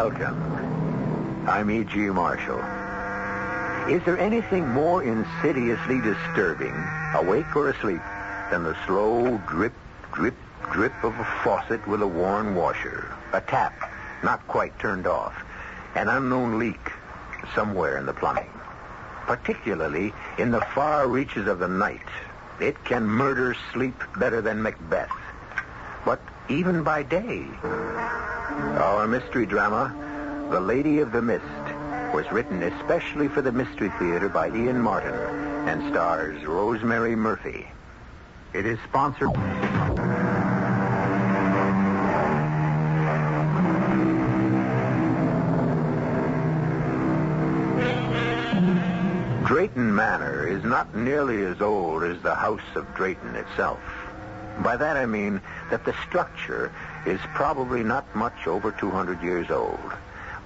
Welcome. I'm E.G. Marshall. Is there anything more insidiously disturbing, awake or asleep, than the slow drip, drip, drip of a faucet with a worn washer, a tap not quite turned off, an unknown leak somewhere in the plumbing? Particularly in the far reaches of the night, it can murder sleep better than Macbeth. But even by day, our mystery drama, The Lady of the Mist, was written especially for the Mystery Theater by Ian Martin and stars Rosemary Murphy. It is sponsored... Drayton Manor is not nearly as old as the House of Drayton itself. By that I mean that the structure is probably not much over 200 years old.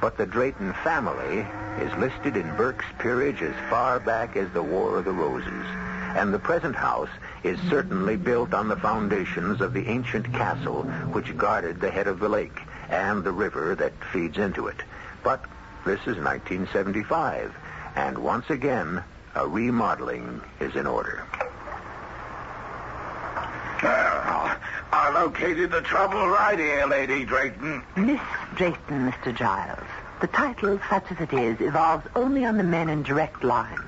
But the Drayton family is listed in Burke's peerage as far back as the War of the Roses. And the present house is certainly built on the foundations of the ancient castle which guarded the head of the lake and the river that feeds into it. But this is 1975, and once again, a remodeling is in order. I located the trouble right here, Lady Drayton. Miss Drayton, Mr. Giles. The title, such as it is, evolves only on the men in direct line.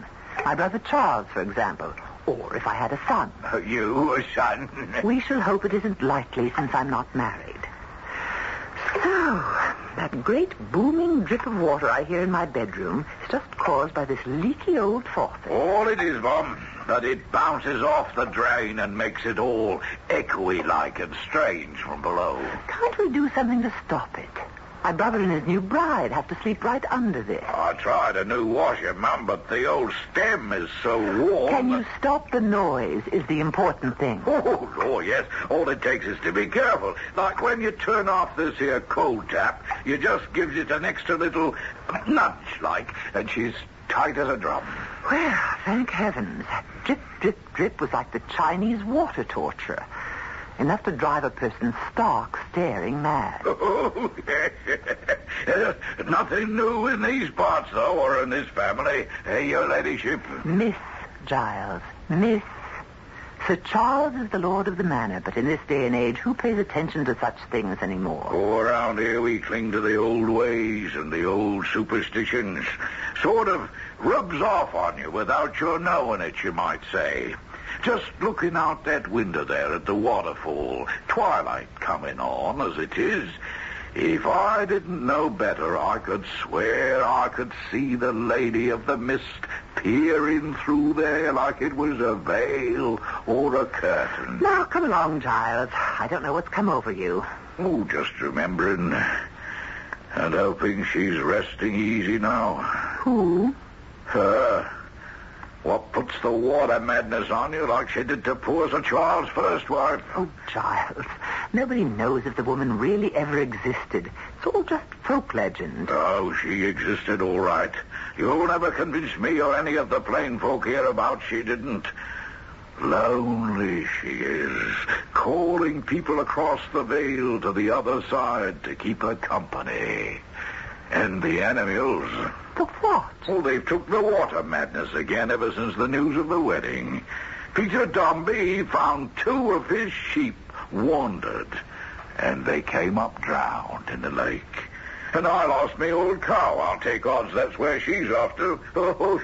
My brother Charles, for example. Or if I had a son. You, a son? We shall hope it isn't likely since I'm not married. So, that great booming drip of water I hear in my bedroom is just caused by this leaky old faucet. All it is, Mom, that it bounces off the drain and makes it all echoey-like and strange from below. Can't we do something to stop it? My brother and his new bride have to sleep right under this. I tried a new washer, Mum, but the old stem is so warm. Can you stop the noise is the important thing. Oh, yes. All it takes is to be careful. Like when you turn off this here cold tap, you just gives it an extra little nudge, like, and she's tight as a drum. Well, thank heavens. That drip, drip, drip was like the Chinese water torture. Enough to drive a person stark, staring mad. Oh, nothing new in these parts, though, or in this family. Hey, your ladyship. Miss Giles. Miss. Sir Charles is the lord of the manor, but in this day and age, who pays attention to such things anymore? Oh, around here we cling to the old ways and the old superstitions. Sort of rubs off on you without your knowing it, you might say. Just looking out that window there at the waterfall, twilight coming on as it is. If I didn't know better, I could swear I could see the Lady of the Mist peering through there like it was a veil or a curtain. Now, come along, Giles. I don't know what's come over you. Oh, just remembering and hoping she's resting easy now. Who? Her. What puts the water madness on you like she did to poor Sir Charles' first wife? Oh, Giles, nobody knows if the woman really ever existed. It's all just folk legend. Oh, she existed all right. You'll never convince me or any of the plain folk hereabouts she didn't. Lonely she is, calling people across the vale to the other side to keep her company. And the animals. The what? Well, they've took the water madness again ever since the news of the wedding. Peter Dombey found 2 of his sheep wandered, and they came up drowned in the lake. And I lost me old cow. I'll take odds that's where she's off to. Oh,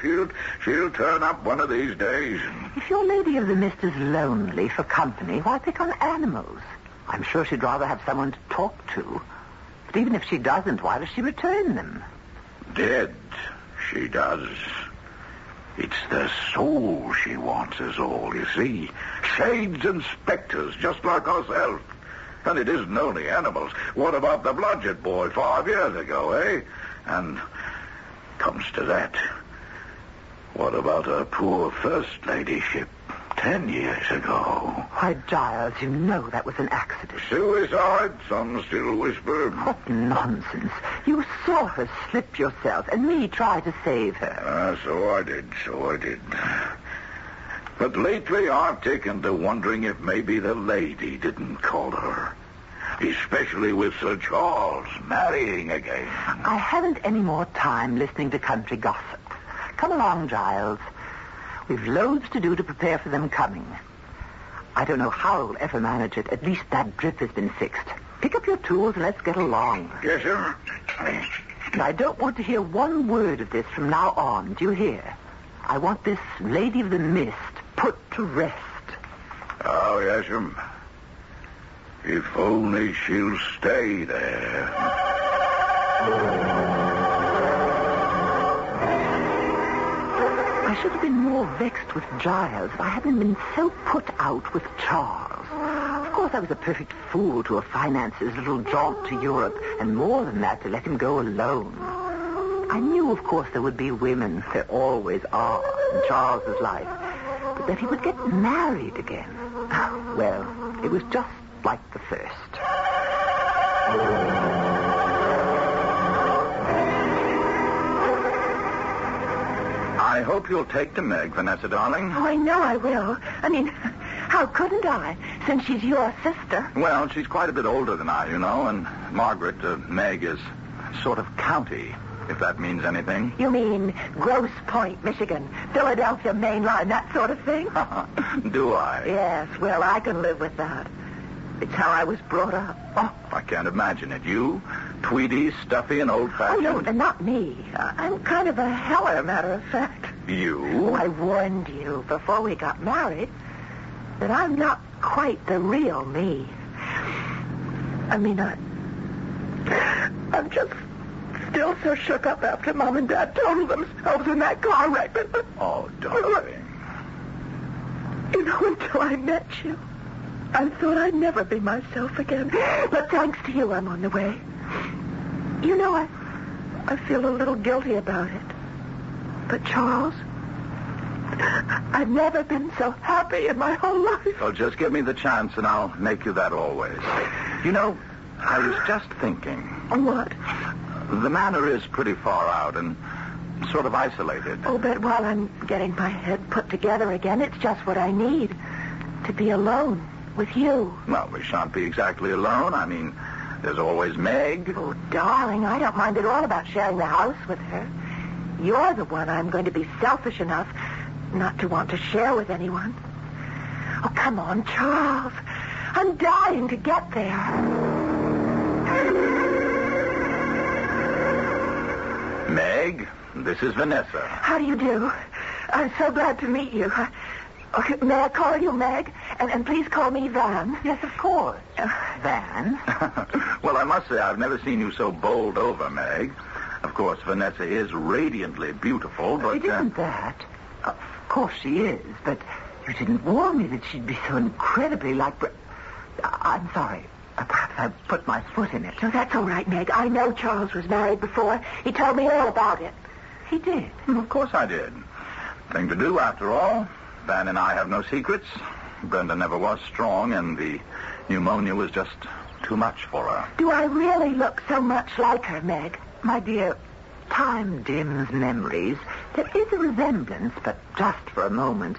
she'll turn up one of these days. If your Lady of the Mist is lonely for company, why pick on animals? I'm sure she'd rather have someone to talk to. But even if she doesn't, why does she return them? Dead, she does. It's their soul she wants is all, you see. Shades and specters, just like ourselves. And it isn't only animals. What about the Blodgett boy 5 years ago, eh? And comes to that, what about her poor first ladyship 10 years ago? Why, Giles, you know that was an accident. Suicide, some still whisper. What nonsense. You saw her slip yourself, and me try to save her. So I did. But lately I've taken to wondering if maybe the lady didn't call her. especially with Sir Charles marrying again. I haven't any more time listening to country gossip. Come along, Giles. We've loads to do to prepare for them coming. I don't know how we'll ever manage it. At least that drip has been fixed. Pick up your tools and let's get along. Yes, sir. And I don't want to hear one word of this from now on. Do you hear? I want this Lady of the Mist put to rest. Oh, yes, sir. If only she'll stay there. I should have been more vexed with Giles if I hadn't been so put out with Charles. Of course, I was a perfect fool to have financed his little jaunt to Europe, and more than that, to let him go alone. I knew, of course, there would be women. There always are in Charles's life. But that he would get married again. Well, it was just like the first. I hope you'll take to Meg, Vanessa, darling. Oh, I know I will. I mean, how couldn't I, since she's your sister? Well, she's quite a bit older than I, you know, and Margaret, Meg, is sort of county, if that means anything. You mean Grosse Pointe, Michigan, Philadelphia Main Line, that sort of thing? Do I? Yes, well, I can live with that. It's how I was brought up. Oh, I can't imagine it. You, tweedy, stuffy, and old-fashioned. Oh, no, not me. I'm kind of a heller, matter of fact. You? Oh, I warned you before we got married that I'm not quite the real me. I mean, I'm just still so shook up after Mom and Dad totaled themselves in that car wreck. Oh, darling. You know, until I met you, I thought I'd never be myself again. But thanks to you, I'm on the way. You know, I feel a little guilty about it. But, Charles, I've never been so happy in my whole life. Well, just give me the chance, and I'll make you that always. You know, I was just thinking. What? The manor is pretty far out and sort of isolated. Oh, but while I'm getting my head put together again, it's just what I need. To be alone with you. Well, we shan't be exactly alone. I mean, there's always Meg. Oh, darling, I don't mind at all about sharing the house with her. You're the one I'm going to be selfish enough not to want to share with anyone. Oh, come on, Charles. I'm dying to get there. Meg, this is Vanessa. How do you do? I'm so glad to meet you. Okay, may I call you Meg? And please call me Van. Yes, of course. Van? Well, I must say I've never seen you so bowled over, Meg. Of course, Vanessa is radiantly beautiful, but... It isn't that. Of course she is, but you didn't warn me that she'd be so incredibly like... I'm sorry. Perhaps I put my foot in it. No, that's all right, Meg. I know Charles was married before. He told me all about it. He did? Of course I did. Thing to do, after all. Van and I have no secrets. Brenda never was strong, and the pneumonia was just too much for her. Do I really look so much like her, Meg? My dear, time dims memories. There is a resemblance, but just for a moment.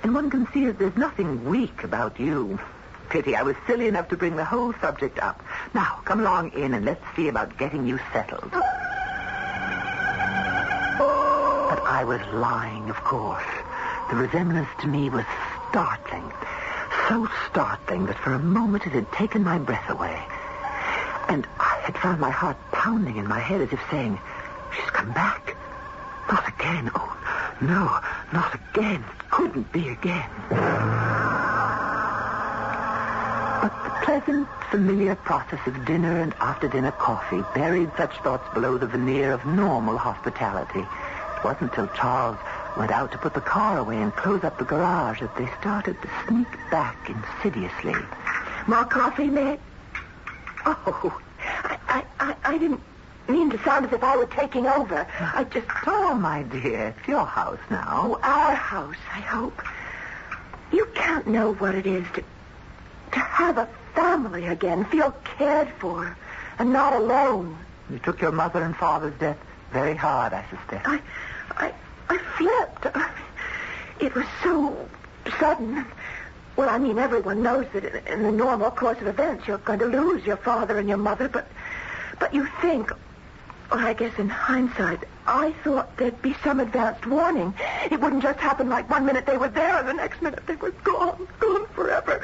And one can see that there's nothing weak about you. Pity I was silly enough to bring the whole subject up. Now, come along in and let's see about getting you settled. But I was lying, of course. The resemblance to me was startling. So startling that for a moment it had taken my breath away. And I had found my heart pounding in my head as if saying, she's come back. Not again. Oh, no, not again. It couldn't be again. But the pleasant, familiar process of dinner and after-dinner coffee buried such thoughts below the veneer of normal hospitality. It wasn't till Charles went out to put the car away and close up the garage that they started to sneak back insidiously. More coffee, Meg? Oh, I didn't mean to sound as if I were taking over. I just... Oh, my dear, it's your house now. Oh, our house, I hope. You can't know what it is to have a family again, feel cared for, and not alone. You took your mother and father's death very hard, I suspect. I flipped. It was so sudden. Well, I mean, everyone knows that in the normal course of events you're going to lose your father and your mother, but you think, well, I guess in hindsight, I thought there'd be some advanced warning. It wouldn't just happen like one minute they were there and the next minute they were gone forever.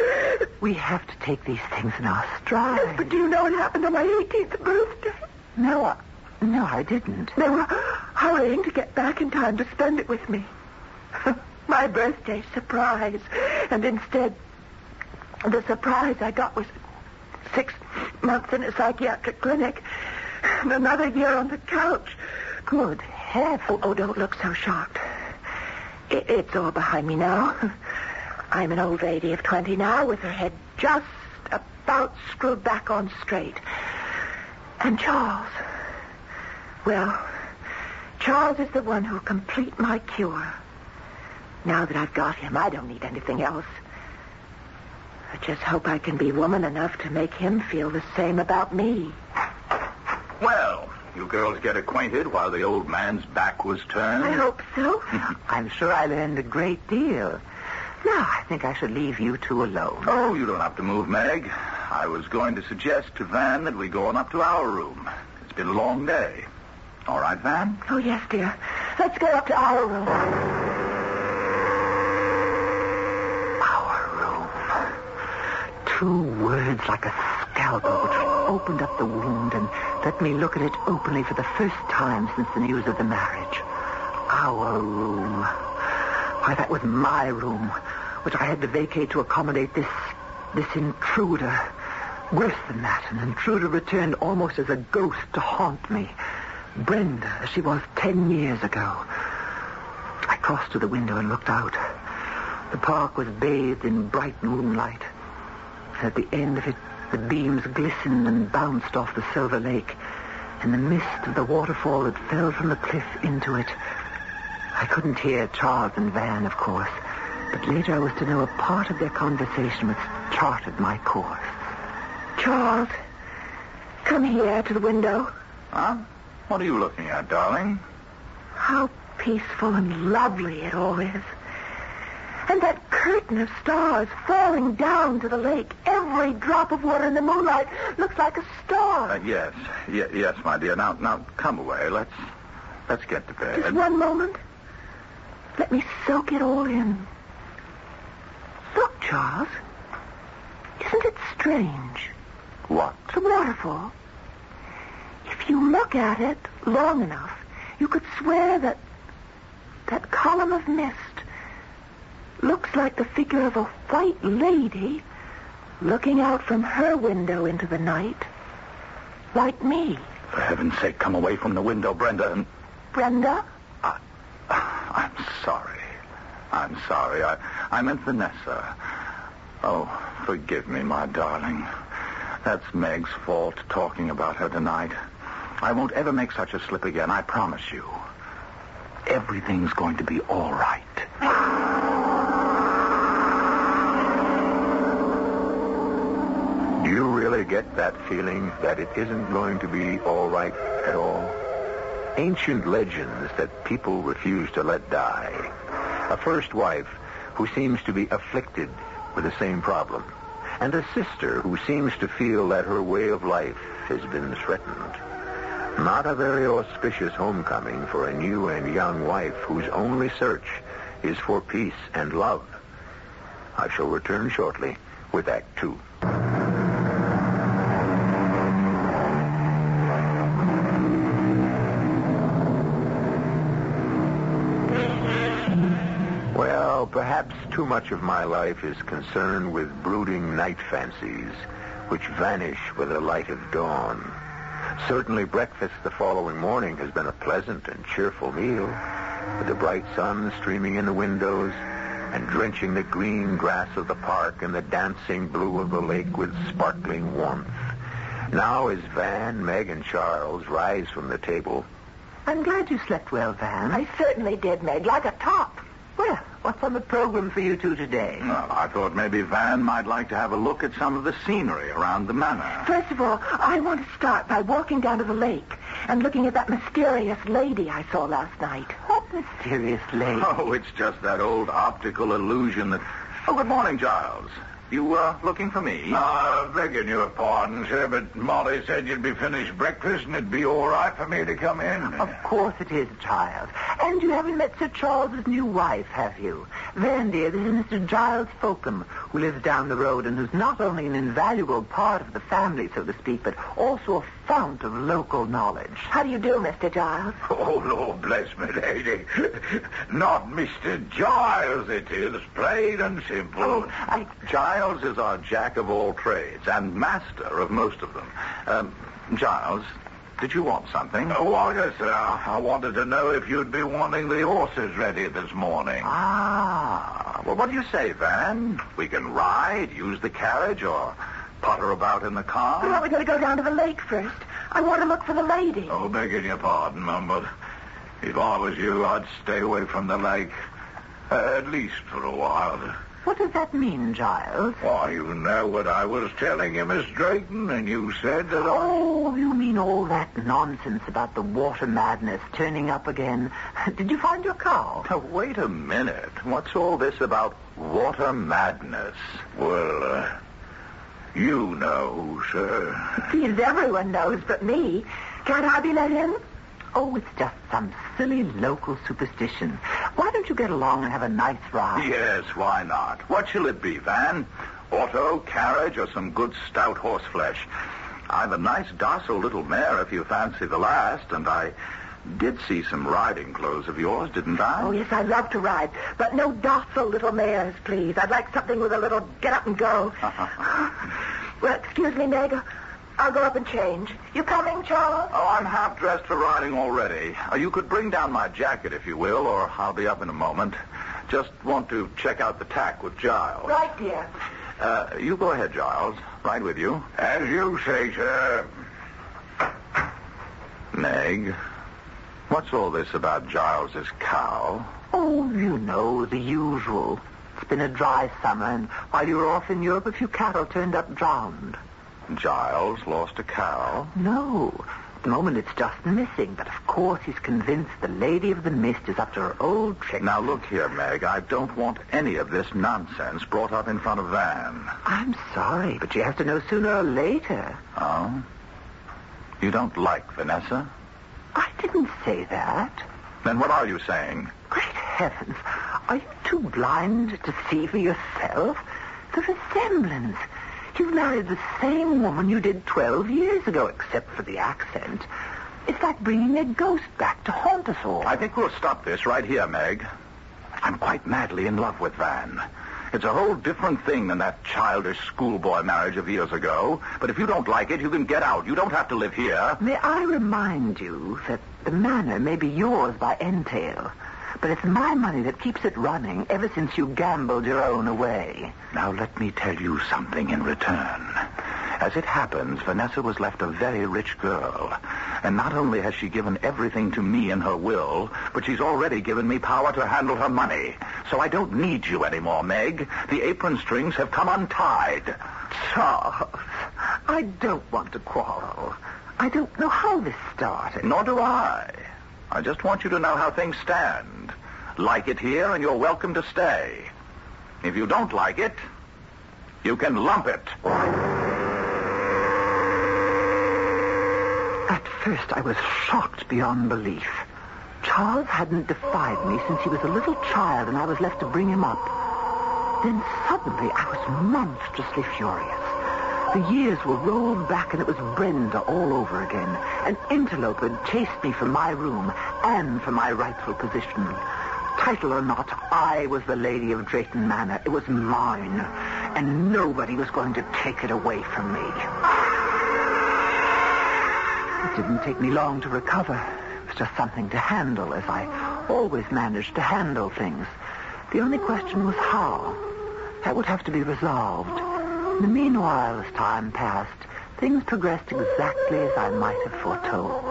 We have to take these things in our stride. Yes, but do you know what happened on my 18th birthday? No, I didn't. They were hurrying to get back in time to spend it with me. My birthday surprise. And instead, the surprise I got was 6 months in a psychiatric clinic and another year on the couch. Good heavens. Oh, don't look so shocked. It's all behind me now. I'm an old lady of 20 now with her head just about screwed back on straight. And Charles. Well, Charles is the one who'll complete my cure. Now that I've got him, I don't need anything else. I just hope I can be woman enough to make him feel the same about me. Well, you girls get acquainted while the old man's back was turned. I hope so. I'm sure I learned a great deal. Now, I think I should leave you two alone. Oh, you don't have to move, Meg. I was going to suggest to Van that we go on up to our room. It's been a long day. All right, Van? Oh, yes, dear. Let's go up to our room. Our room. 2 words like a scalpel which opened up the wound and let me look at it openly for the first time since the news of the marriage. Our room. Why, that was my room, which I had to vacate to accommodate this intruder. Worse than that, an intruder returned almost as a ghost to haunt me. Brenda, as she was 10 years ago. I crossed to the window and looked out. The park was bathed in bright moonlight. At the end of it, the beams glistened and bounced off the silver lake, and the mist of the waterfall that fell from the cliff into it. I couldn't hear Charles and Van, of course, but later I was to know a part of their conversation which charted my course. Charles, come here to the window. Huh? What are you looking at, darling? How peaceful and lovely it all is. And that curtain of stars falling down to the lake. Every drop of water in the moonlight looks like a star. Yes, my dear. Now, come away. Let's get to bed. Just one moment. Let me soak it all in. Look, Charles. Isn't it strange? What? The waterfall. If you look at it long enough, you could swear that column of mist looks like the figure of a white lady looking out from her window into the night, like me. For heaven's sake, come away from the window, Brenda. Brenda? I'm sorry. I meant Vanessa. Oh, forgive me, my darling. That's Meg's fault, talking about her tonight. I won't ever make such a slip again, I promise you. Everything's going to be all right. Do you really get that feeling that it isn't going to be all right at all? Ancient legends that people refuse to let die. A first wife who seems to be afflicted with the same problem. And a sister who seems to feel that her way of life has been threatened. Not a very auspicious homecoming for a new and young wife whose only search is for peace and love. I shall return shortly with Act 2. Well, perhaps too much of my life is concerned with brooding night fancies, which vanish with the light of dawn. Certainly breakfast the following morning has been a pleasant and cheerful meal, with the bright sun streaming in the windows and drenching the green grass of the park and the dancing blue of the lake with sparkling warmth. Now as Van, Meg, and Charles rise from the table... I'm glad you slept well, Van. I certainly did, Meg, like a top. Well, what's on the program for you two today? Well, I thought maybe Van might like to have a look at some of the scenery around the manor. First of all, I want to start by walking down to the lake and looking at that mysterious lady I saw last night. What mysterious lady? Oh, it's just that old optical illusion that Oh, good morning, Giles. You looking for me? Begging your pardon, sir, but Molly said you'd be finished breakfast and it'd be all right for me to come in. Of course it is, child. And you haven't met Sir Charles's new wife, have you? Van, dear, this is Mr. Giles Folkham, who lives down the road and who's not only an invaluable part of the family, so to speak, but also a fount of local knowledge. How do you do, Mr. Giles? Oh, Lord bless me, lady. Not Mr. Giles, it is, plain and simple. Giles is our jack of all trades and master of most of them. Giles, did you want something? Oh, yes, sir. I wanted to know if you'd be wanting the horses ready this morning. Well, what do you say, Van? We can ride, use the carriage, or potter about in the car? Well, we're going to go down to the lake first. I want to look for the lady. Oh, begging your pardon, Mum, but if I was you, I'd stay away from the lake. At least for a while. What does that mean, Giles? Why, you know what I was telling you, Miss Drayton, and you said that Oh, you mean all that nonsense about the water madness turning up again? Did you find your cow? Now, wait a minute. What's all this about water madness? Well, you know, sir. Seems everyone knows but me. Can't I be let in? Oh, it's just some silly local superstition. Why don't you get along and have a nice ride? Yes, why not? What shall it be, Van? Auto, carriage, or some good stout horse flesh? I've a nice docile little mare if you fancy the last, and I did see some riding clothes of yours, didn't I? Oh, yes, I'd love to ride, but no docile little mares, please. I'd like something with a little get up and go. Well, excuse me, Meg. I'll go up and change. You coming, Charles? Oh, I'm half dressed for riding already. You could bring down my jacket, if you will, or I'll be up in a moment. Just want to check out the tack with Giles. Right, dear. You go ahead, Giles. Right with you. As you say, sir. Meg, what's all this about Giles's cow? Oh, you know, the usual. It's been a dry summer, and while you were off in Europe, a few cattle turned up drowned. Giles lost a cow? No. At the moment, it's just missing. But, of course, he's convinced the Lady of the Mist is up to her old trick. Now, look here, Meg. I don't want any of this nonsense brought up in front of Van. I'm sorry, but you have to know sooner or later. Oh? You don't like Vanessa? I didn't say that. Then what are you saying? Great heavens. Are you too blind to see for yourself? The resemblance. You married the same woman you did 12 years ago, except for the accent. It's like bringing a ghost back to haunt us all. I think we'll stop this right here, Meg. I'm quite madly in love with Van. It's a whole different thing than that childish schoolboy marriage of years ago. But if you don't like it, you can get out. You don't have to live here. May I remind you that the manor may be yours by entail, but it's my money that keeps it running ever since you gambled your own away. Now, let me tell you something in return. As it happens, Vanessa was left a very rich girl. And not only has she given everything to me in her will, but she's already given me power to handle her money. So I don't need you anymore, Meg. The apron strings have come untied. Charles, I don't want to quarrel. I don't know how this started. Nor do I. I just want you to know how things stand. Like it here, and you're welcome to stay. If you don't like it, you can lump it. At first, I was shocked beyond belief. Charles hadn't defied me since he was a little child, and I was left to bring him up. Then suddenly, I was monstrously furious. The years were rolled back, and it was Brenda all over again. An interloper had chased me from my room and from my rightful position. Title or not, I was the Lady of Drayton Manor. It was mine, and nobody was going to take it away from me. It didn't take me long to recover. It was just something to handle, as I always managed to handle things. The only question was how. That would have to be resolved. In the meanwhile, as time passed, things progressed exactly as I might have foretold.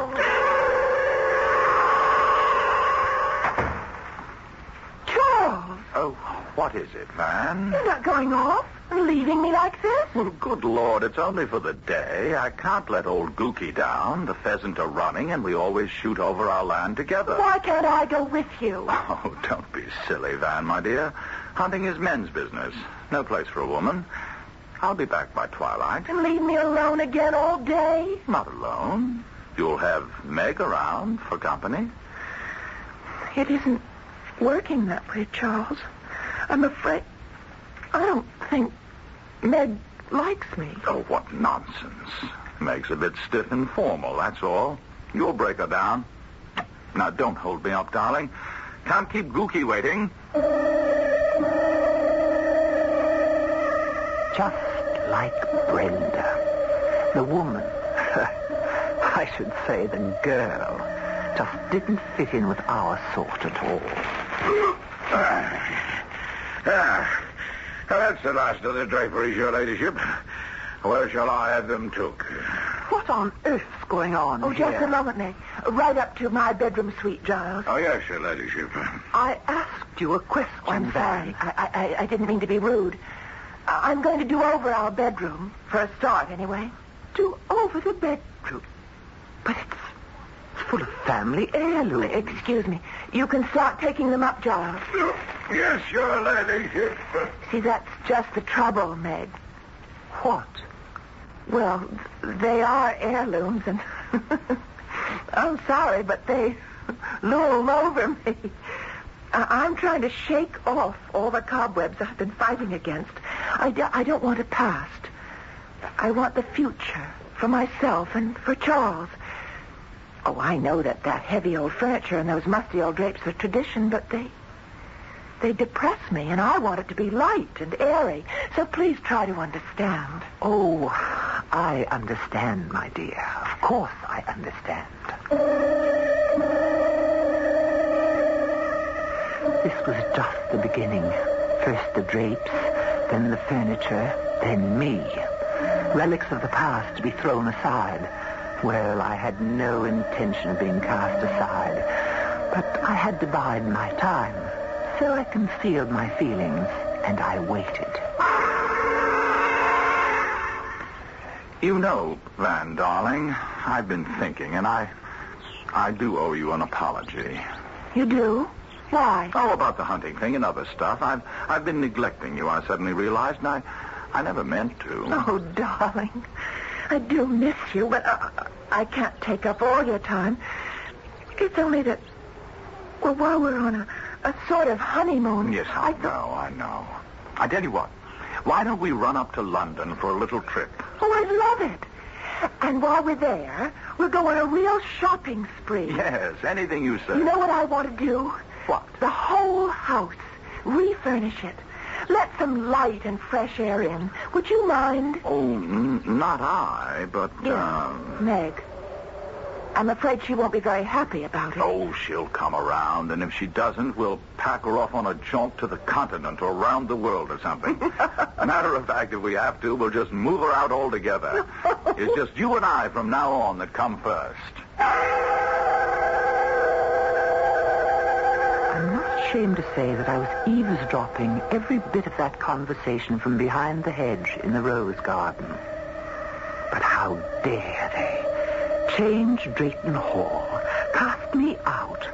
Charles! Oh, what is it, Van? You're not going off and leaving me like this? Well, good Lord, it's only for the day. I can't let old Gookie down. The pheasant are running, and we always shoot over our land together. Why can't I go with you? Oh, don't be silly, Van, my dear. Hunting is men's business. No place for a woman. I'll be back by twilight. And leave me alone again all day? Not alone. You'll have Meg around for company. It isn't working that way, Charles. I'm afraid... I don't think Meg likes me. Oh, what nonsense. Meg's a bit stiff and formal, that's all. You'll break her down. Now, don't hold me up, darling. Can't keep Gookie waiting. Just like Brenda. The woman, I should say the girl, just didn't fit in with our sort at all. That's the last of the draperies, Your Ladyship. Where shall I have them took? What on earth's going on here? Just a moment, Meg. Right up to my bedroom suite, Giles. Oh, yes, Your Ladyship. I asked you a question. I'm sorry. I didn't mean to be rude. I'm going to do over our bedroom, for a start, anyway. Do over the bedroom? But it's full of family heirlooms. Excuse me. You can start taking them up, Giles. Yes, Your Ladyship. See, that's just the trouble, Meg. What? Well, they are heirlooms, and I'm sorry, but they loom over me. I'm trying to shake off all the cobwebs I've been fighting against. I don't want a past. I want the future for myself and for Charles. Oh, I know that heavy old furniture and those musty old drapes are tradition, but they depress me, and I want it to be light and airy. So please try to understand. Oh, I understand, my dear. Of course I understand. This was just the beginning. First the drapes, then the furniture, then me. Relics of the past to be thrown aside. Well, I had no intention of being cast aside. But I had to bide my time. So I concealed my feelings, and I waited. You know, Van, darling, I've been thinking, and I do owe you an apology. You do? Why? Oh, about the hunting thing and other stuff. I've been neglecting you, I suddenly realized, and I never meant to. Oh, darling, I do miss you, but I can't take up all your time. It's only that, well, while we're on a sort of honeymoon... Yes, I know. I tell you what, why don't we run up to London for a little trip? Oh, I'd love it. And while we're there, we'll go on a real shopping spree. Yes, anything you say. You know what I want to do? What? The whole house. Refurnish it. Let some light and fresh air in. Would you mind? Oh, not I, but... Yes, Meg. I'm afraid she won't be very happy about it. Oh, she'll come around, and if she doesn't, we'll pack her off on a jaunt to the continent or around the world or something. Matter of fact, if we have to, we'll just move her out altogether. It's just you and I from now on that come first. I'm not ashamed to say that I was eavesdropping every bit of that conversation from behind the hedge in the rose garden. But how dare they? Change Drayton Hall. Cast me out.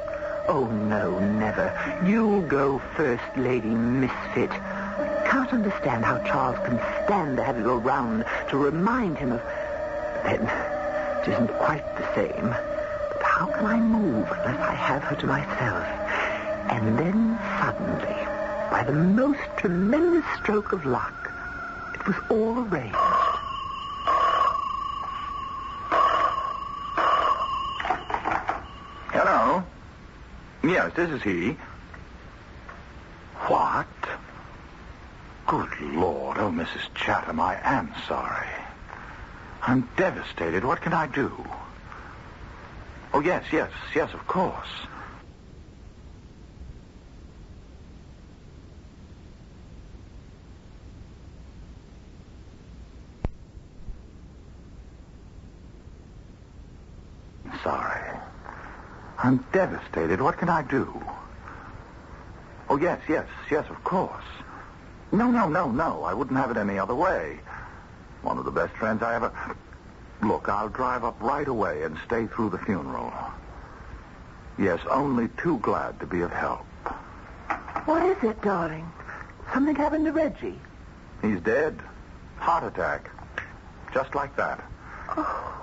Oh, no, never. You'll go first, Lady Misfit. Can't understand how Charles can stand to have you around to remind him of... Then, it isn't quite the same. But how can I move unless I have her to myself? And then, suddenly, by the most tremendous stroke of luck, it was all arranged. Hello? Yes, this is he. What? Good Lord. Oh, Mrs. Chatham, I am sorry. I'm devastated. What can I do? Oh, yes, of course. Sorry. I'm devastated. What can I do? Oh, yes, of course. No. I wouldn't have it any other way. One of the best friends I ever... Look, I'll drive up right away and stay through the funeral. Yes, only too glad to be of help. What is it, darling? something happened to Reggie? He's dead. Heart attack. Just like that.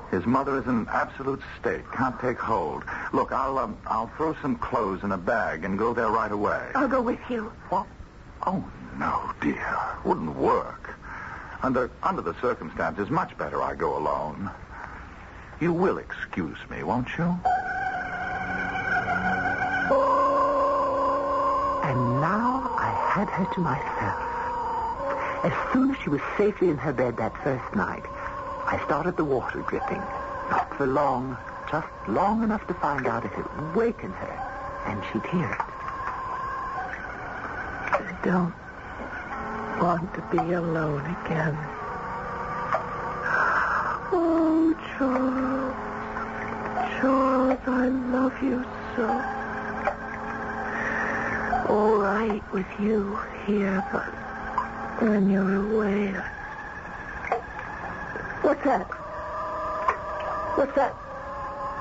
His mother is in an absolute state. Can't take hold. Look, I'll throw some clothes in a bag and go there right away. I'll go with you. What? Oh, no, dear. Wouldn't work. Under the circumstances, much better I go alone. You will excuse me, won't you? And now I had her to myself. As soon as she was safely in her bed that first night, I started the water dripping. Not for long, just long enough to find out if it would waken her, and she'd hear it. I don't want to be alone again. Oh, Charles. Charles, I love you so. All right with you here, but when you're away... What's that? What's that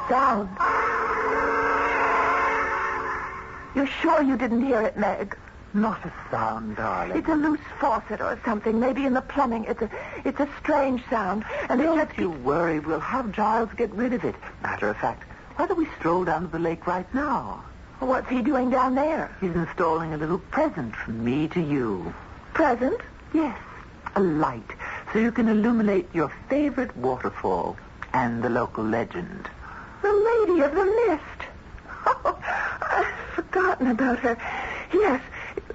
sound? You're sure you didn't hear it, Meg? Not a sound, darling. It's a loose faucet or something, maybe in the plumbing. It's a strange sound. And Don't you worry. We'll have Giles get rid of it. Matter of fact, why don't we stroll down to the lake right now? What's he doing down there? He's installing a little present from me to you. Present? Yes, a light, so you can illuminate your favorite waterfall and the local legend. The Lady of the Mist. Oh, I've forgotten about her. Yes,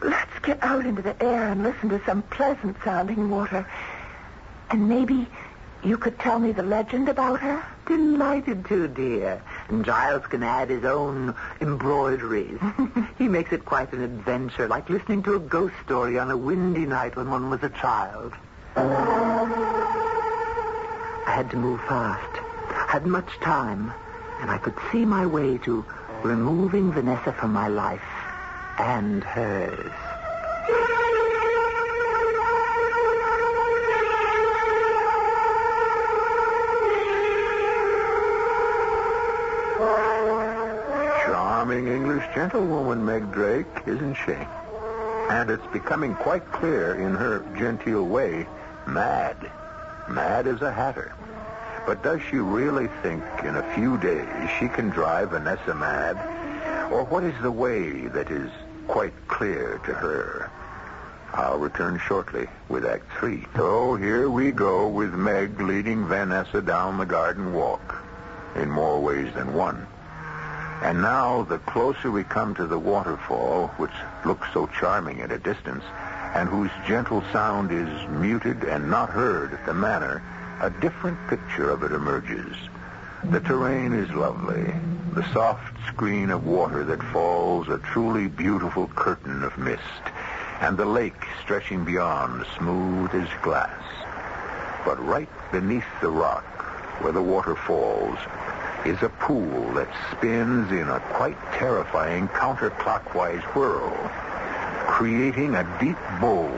let's get out into the air and listen to some pleasant-sounding water. And maybe you could tell me the legend about her? Delighted to, dear. And Giles can add his own embroideries. He makes it quite an adventure, like listening to a ghost story on a windy night when one was a child. I had to move fast. Hadn't much time, and I could see my way to removing Vanessa from my life and hers. Charming English gentlewoman, Meg Drake, isn't she? And it's becoming quite clear in her genteel way, mad. Mad as a hatter. But does she really think in a few days she can drive Vanessa mad? Or what is the way that is quite clear to her? I'll return shortly with Act 3. So here we go with Meg leading Vanessa down the garden walk, in more ways than one. And now, the closer we come to the waterfall, which looks so charming at a distance, and whose gentle sound is muted and not heard at the manor, a different picture of it emerges. The terrain is lovely. The soft screen of water that falls, a truly beautiful curtain of mist, and the lake stretching beyond, smooth as glass. But right beneath the rock, where the water falls, is a pool that spins in a quite terrifying counterclockwise whirl, creating a deep bowl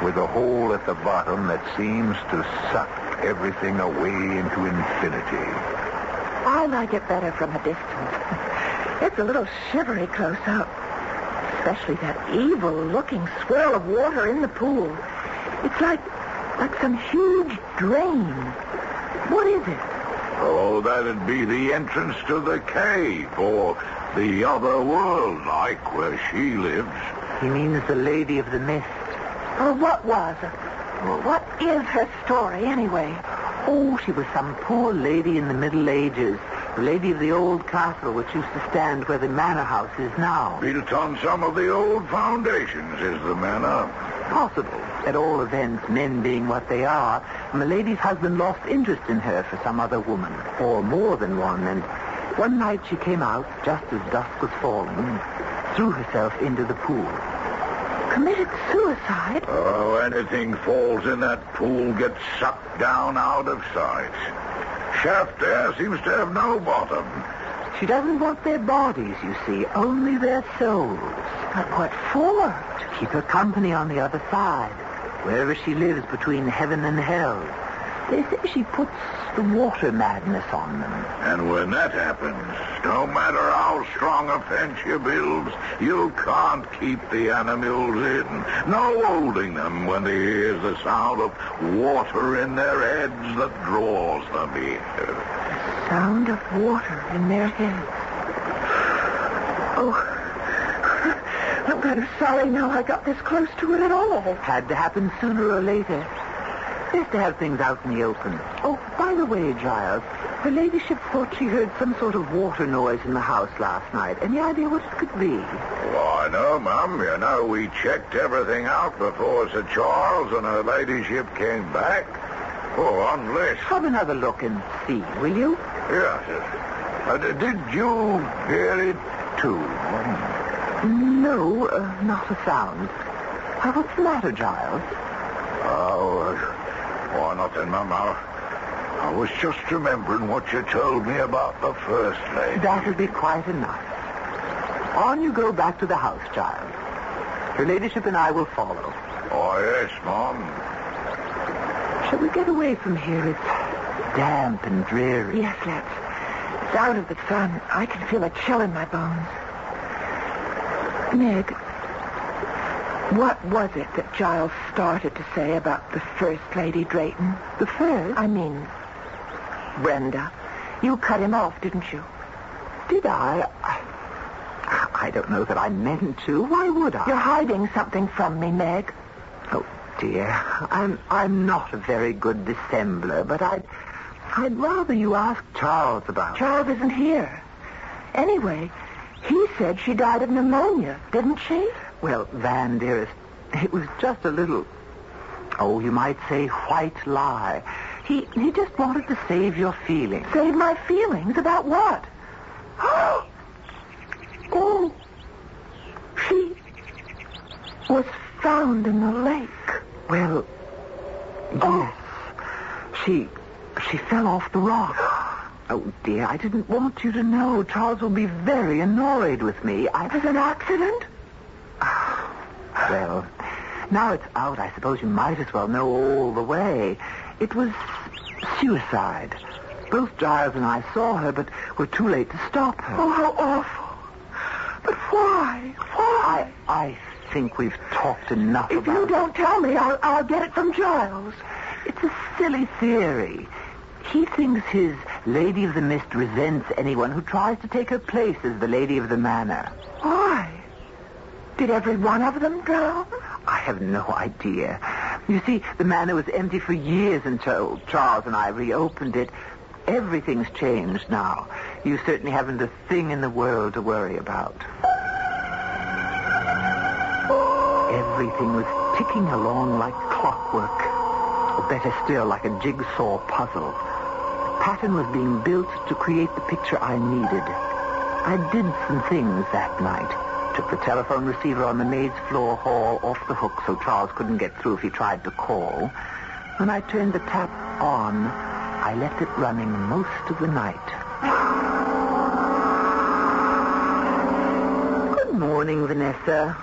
with a hole at the bottom that seems to suck everything away into infinity. I like it better from a distance. It's a little shivery close up. Especially that evil-looking swirl of water in the pool. It's like some huge drain. What is it? Oh, that'd be the entrance to the cave, or the other world, like where she lives. He means the Lady of the Mist. Or what was it? What is her story, anyway? Oh, she was some poor lady in the Middle Ages. The lady of the old castle which used to stand where the manor house is now. Built on some of the old foundations is the manor. Possible. At all events, men being what they are, my lady's husband lost interest in her for some other woman, or more than one, and one night she came out, just as dusk was falling, and threw herself into the pool. Committed suicide? Oh, anything falls in that pool gets sucked down out of sight. Shaft there seems to have no bottom. She doesn't want their bodies, you see, only their souls. But what for? To keep her company on the other side, wherever she lives between heaven and hell. They say she puts the water madness on them. And when that happens, no matter how strong a fence you build, you can't keep the animals in. No holding them when they hear the sound of water in their heads that draws them here. Sound of water in their heads. Oh, I'm kind of sorry now I got this close to it at all. Had to happen sooner or later. Best to have things out in the open. Oh, by the way, Giles, her ladyship thought she heard some sort of water noise in the house last night. Any idea what it could be? Why, no, Mum. You know, we checked everything out before Sir Charles and her ladyship came back. Oh, unless... Have another look and see, will you? Yes. Did you hear it, too? No, not a sound. What's the matter, Giles? Oh, nothing, Mum. I was just remembering what you told me about the First Lady. That'll be quite enough. On you go back to the house, Giles. Her ladyship and I will follow. Oh, yes, Mum. Shall we get away from here? It's damp and dreary. Yes, let's. It's out of the sun. I can feel a chill in my bones. Meg, what was it that Giles started to say about the First Lady Drayton? The first? I mean, Brenda. You cut him off, didn't you? Did I? I don't know that I meant to. Why would I? You're hiding something from me, Meg. Oh, dear. I'm not a very good dissembler, but I'd rather you ask Charles about it. Charles isn't here. Anyway, he said she died of pneumonia, didn't she? Well, Van, dearest, it was just a little, you might say white lie. He just wanted to save your feelings. Save my feelings? About what? Oh, she was found in the lake. Well, yes. She fell off the rock. Oh, dear, I didn't want you to know. Charles will be very annoyed with me. As an accident? Well, now it's out, I suppose you might as well know all the way. It was suicide. Both Giles and I saw her, but were too late to stop her. Oh, how awful. But why? Why? I think we've talked enough about it. If you don't tell me, I'll get it from Giles. It's a silly theory. He thinks his Lady of the Mist resents anyone who tries to take her place as the Lady of the Manor. Why? Did every one of them drown? I have no idea. You see, the manor was empty for years until Charles and I reopened it. Everything's changed now. You certainly haven't a thing in the world to worry about. Everything was ticking along like clockwork. Or better still, like a jigsaw puzzle. A pattern was being built to create the picture I needed. I did some things that night. Took the telephone receiver on the maid's floor hall off the hook so Charles couldn't get through if he tried to call. When I turned the tap on, I left it running most of the night. Good morning, Vanessa.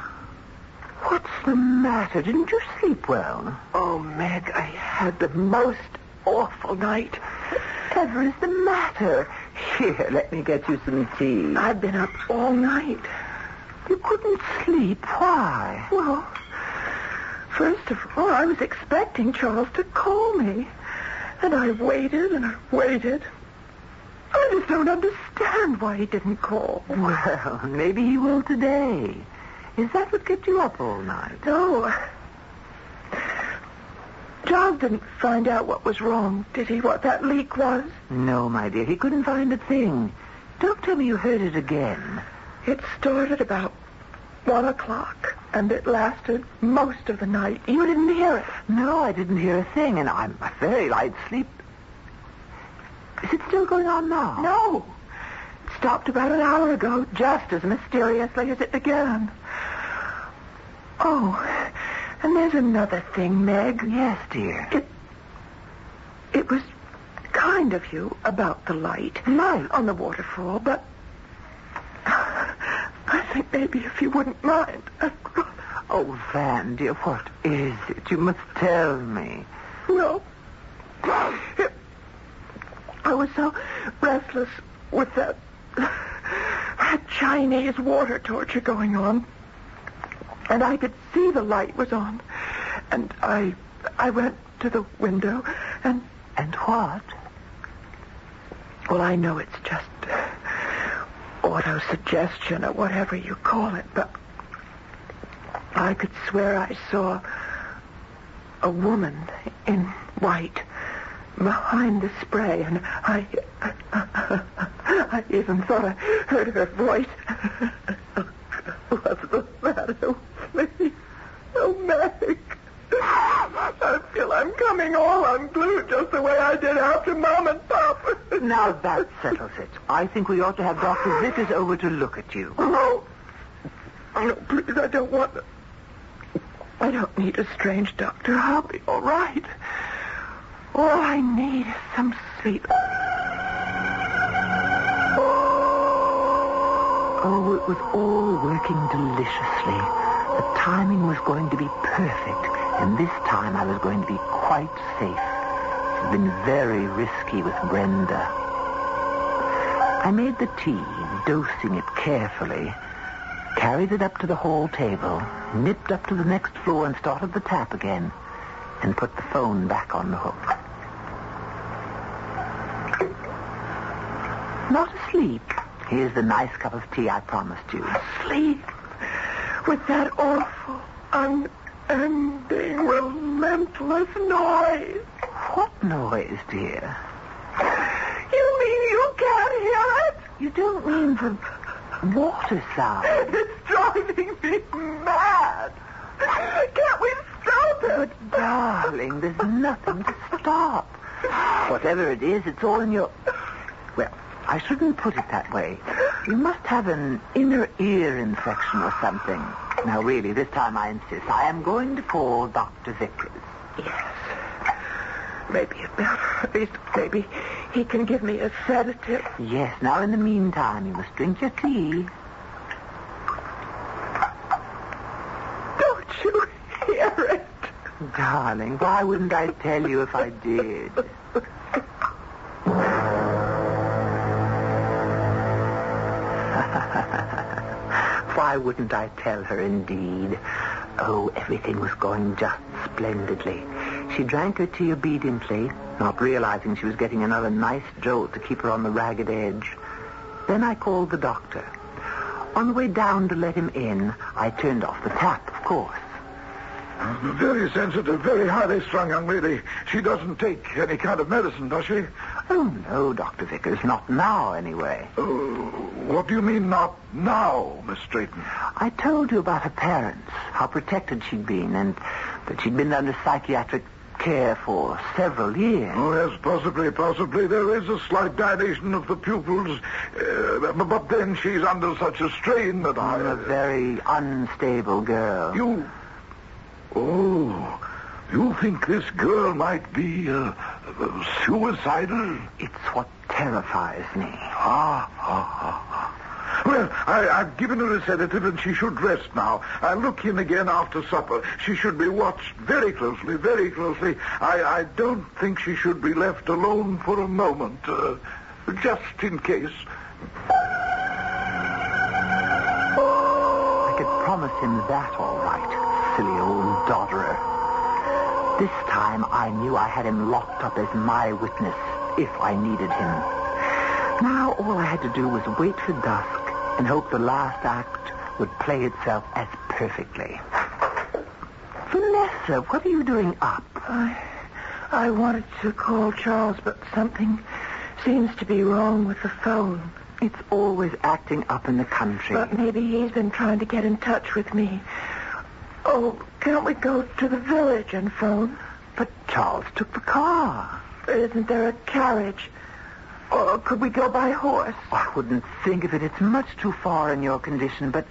What's the matter? Didn't you sleep well? Oh, Meg, I had the most awful night. Whatever is the matter? Here, let me get you some tea. I've been up all night. You couldn't sleep. Why? Well, first of all, I was expecting Charles to call me. And I waited and I waited. I just don't understand why he didn't call. Well, maybe he will today. Is that what kept you up all night? No. Charles didn't find out what was wrong, did he? What that leak was? No, my dear. He couldn't find a thing. Don't tell me you heard it again. It started about 1 o'clock, and it lasted most of the night. You didn't hear it? No, I didn't hear a thing, and I'm a very light sleep. Is it still going on now? No. It stopped about an hour ago, just as mysteriously as it began. Oh, and there's another thing, Meg. Yes, dear. It was kind of you about the light. Light? On the waterfall, but I think maybe if you wouldn't mind. Oh, Van, dear, what is it? You must tell me. Well, I was so restless with that Chinese water torture going on. And I could see the light was on. And I went to the window and... And what? Well, I know it's just auto-suggestion or whatever you call it, but I could swear I saw a woman in white behind the spray, and I even thought I heard her voice. What's the matter with me? Oh, Meg. I feel I'm coming all unglued just the way I did after Mom and Pop. Now that settles it. I think we ought to have Dr. Vickers over to look at you. Oh, no, please, I don't want... I don't need a strange doctor. I'll be all right. All I need is some sleep. Oh, it was all working deliciously. The timing was going to be perfect, and this time I was going to be quite safe. She'd been very risky with Brenda. I made the tea, dosing it carefully, carried it up to the hall table, nipped up to the next floor and started the tap again, and put the phone back on the hook. Not asleep. Here's the nice cup of tea I promised you. Sleep with that awful, unending, relentless noise. What noise, dear? You mean you can't hear it? You don't mean the water sound? It's driving me mad. Can't we stop it? But, darling, there's nothing to stop. Whatever it is, it's all in your... Well, I shouldn't put it that way. You must have an inner ear infection or something. Now, really, this time I insist. I am going to call Dr. Vickers. Yes. Maybe it better. At least maybe he can give me a sedative. Yes. Now, in the meantime, you must drink your tea. Don't you hear it? Darling, why wouldn't I tell you if I did? Why wouldn't I tell her, indeed? Oh, everything was going just splendidly. She drank her tea obediently, not realizing she was getting another nice jolt to keep her on the ragged edge. Then I called the doctor. On the way down to let him in, I turned off the tap, of course. Very sensitive, very highly strung young lady. She doesn't take any kind of medicine, does she? Oh, no, Dr. Vickers, not now, anyway. What do you mean, not now, Miss Drayton? I told you about her parents, how protected she'd been, and that she'd been under psychiatric care for several years. Oh, yes, possibly. There is a slight dilation of the pupils, but then she's under such a strain that I'm a very unstable girl. You think this girl might be suicidal? It's what terrifies me. Well, I've given her a sedative and she should rest now. I'll look in again after supper. She should be watched very closely, very closely. I don't think she should be left alone for a moment, just in case. I could promise him that, all right, silly old dodderer. This time I knew I had him locked up as my witness if I needed him. Now all I had to do was wait for dusk and hope the last act would play itself as perfectly. Vanessa, what are you doing up? I wanted to call Charles, but something seems to be wrong with the phone. It's always acting up in the country. But maybe he's been trying to get in touch with me. Oh, can't we go to the village and phone? But Charles took the car. Isn't there a carriage? Or could we go by horse? I wouldn't think of it. It's much too far in your condition, but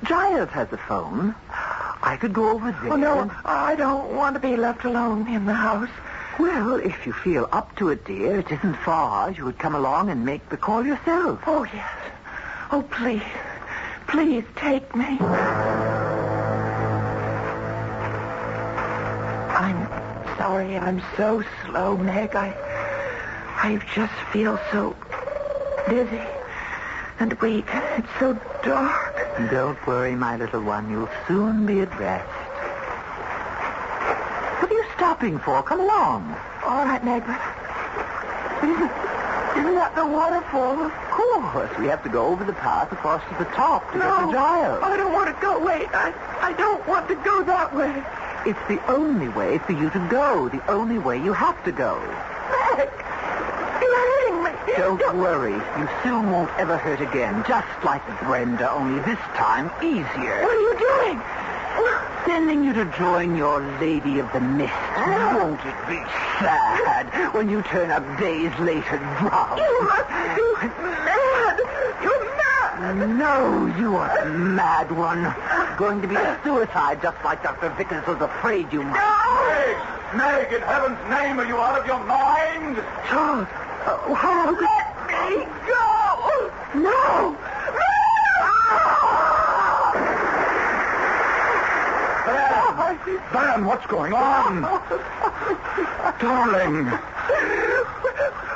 Giles has a phone. I could go over there. Oh, no, I don't want to be left alone in the house. Well, if you feel up to it, dear, it isn't far. You would come along and make the call yourself. Oh, yes. Oh, please. Please take me. I'm sorry I'm so slow, Meg. I I just feel so dizzy and weak. It's so dark. Don't worry, my little one. You'll soon be at rest. What are you stopping for? Come along. All right, Meg. Isn't that the waterfall? Of course. We have to go over the path across to the top to get to Giles. I don't want to go. Wait. I don't want to go that way. It's the only way for you to go. The only way you have to go. Meg! You're hurting me. Don't worry. You soon won't ever hurt again. Just like Brenda, only this time easier. What are you doing? Sending you to join your Lady of the Mist. Won't it be sad when you turn up days later drunk? You must be mad. You're mad. No, you are a mad one. Going to be a suicide just like Dr. Vickers was afraid you might. No! Meg, in heaven's name, are you out of your mind? Charles, how could... Let me go! No! Van, what's going on? Darling.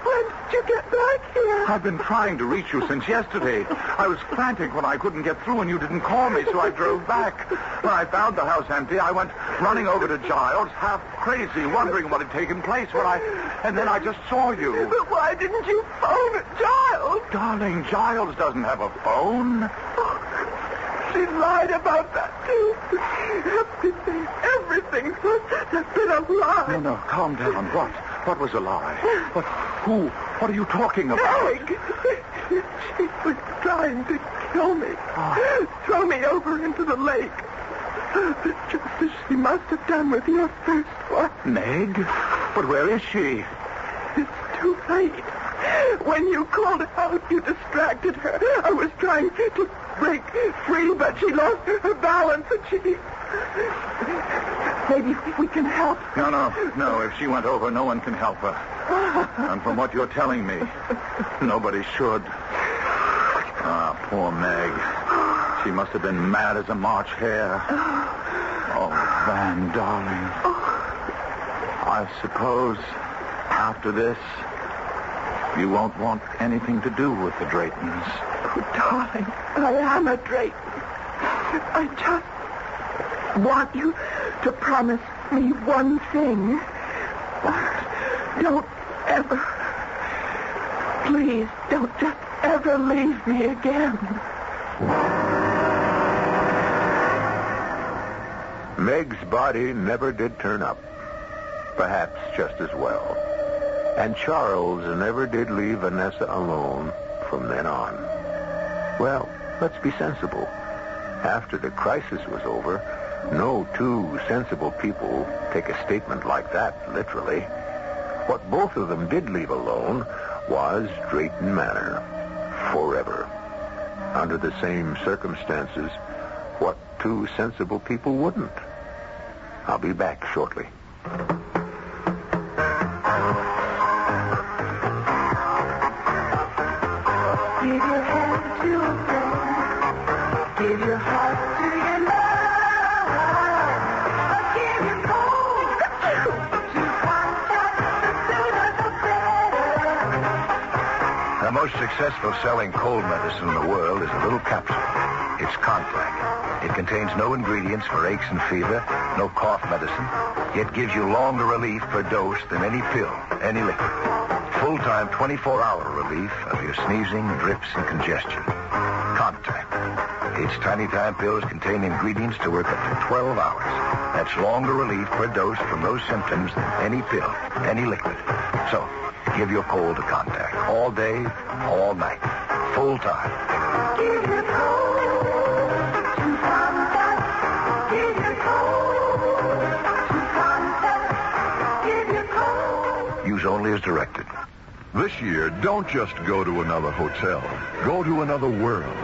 When did you get back here? I've been trying to reach you since yesterday. I was frantic when I couldn't get through and you didn't call me, so I drove back. When I found the house empty, I went running over to Giles, half crazy, wondering what had taken place. And then I just saw you. But why didn't you phone Giles? Darling, Giles doesn't have a phone. She lied about that, too. Everything has been a lie. No, calm down. What was a lie? Who? What are you talking about? Meg! She was trying to kill me. Throw me over into the lake. Just as she must have done with your first wife. Meg? But where is she? It's too late. When you called out, you distracted her. I was trying to break free, but she lost her balance and she... Maybe we can help. No. If she went over, no one can help her. And from what you're telling me, nobody should. Ah, poor Meg. She must have been mad as a March hare. Oh, Van, darling. I suppose after this, you won't want anything to do with the Draytons. Oh, darling, I am a Drayton. I just want you to promise me one thing. What? Don't ever, please, don't just ever leave me again. Meg's body never did turn up. Perhaps just as well. And Charles never did leave Vanessa alone from then on. Well, let's be sensible. After the crisis was over, no two sensible people take a statement like that literally. What both of them did leave alone was Drayton Manor. Forever. Under the same circumstances, what two sensible people wouldn't? I'll be back shortly. Give your hand to a friend. Give your heart to your love. Give your cold to contact. The sooner the better. The most successful selling cold medicine in the world is a little capsule. It's Contact. It contains no ingredients for aches and fever, no cough medicine, yet gives you longer relief per dose than any pill, any liquid. Full-time 24-hour relief of your sneezing, drips, and congestion. Contact. Its tiny time pills contain ingredients to work up to 12 hours. That's longer relief per dose from those symptoms than any pill, any liquid. So, give your cold a Contact. All day, all night. Full-time. Give your cold to contact. Give your cold to contact. Give your cold. Use only as directed. This year, don't just go to another hotel. Go to another world.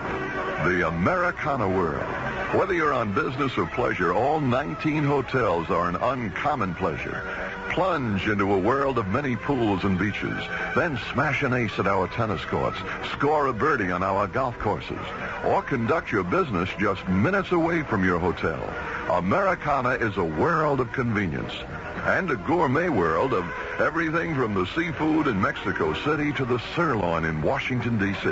The Americana world. Whether you're on business or pleasure, all 19 hotels are an uncommon pleasure. Plunge into a world of many pools and beaches. Then smash an ace at our tennis courts. Score a birdie on our golf courses. Or conduct your business just minutes away from your hotel. Americana is a world of convenience. And a gourmet world of everything from the seafood in Mexico City to the sirloin in Washington, D.C.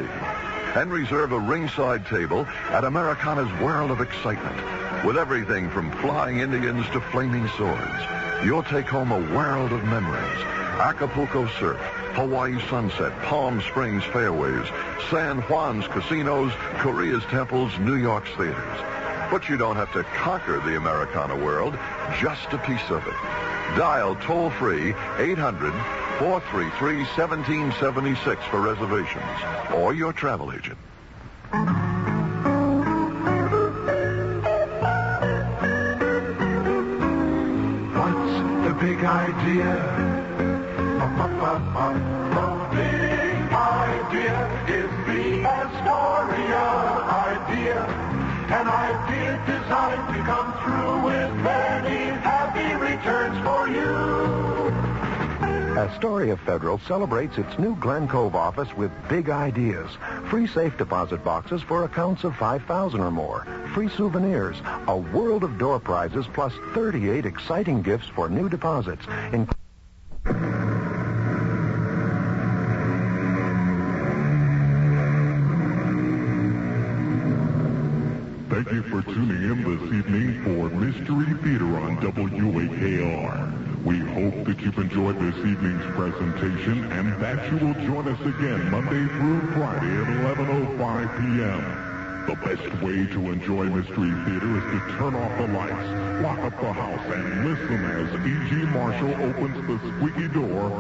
And reserve a ringside table at Americana's World of Excitement. With everything from flying Indians to flaming swords, you'll take home a world of memories. Acapulco surf, Hawaii sunset, Palm Springs fairways, San Juan's casinos, Korea's temples, New York's theaters. But you don't have to conquer the Americana world, just a piece of it. Dial toll-free 800-433-1776 for reservations or your travel agent. What's the big idea? The big idea is the Astoria idea. An idea designed to come through with many happy returns for you. Astoria Federal celebrates its new Glen Cove office with big ideas. Free safe deposit boxes for accounts of $5,000 or more. Free souvenirs. A world of door prizes plus 38 exciting gifts for new deposits. Thank you for tuning in this evening for Mystery Theater on WAKR. We hope that you've enjoyed this evening's presentation and that you will join us again Monday through Friday at 11:05 p.m. The best way to enjoy Mystery Theater is to turn off the lights, lock up the house, and listen as E.G. Marshall opens the squeaky door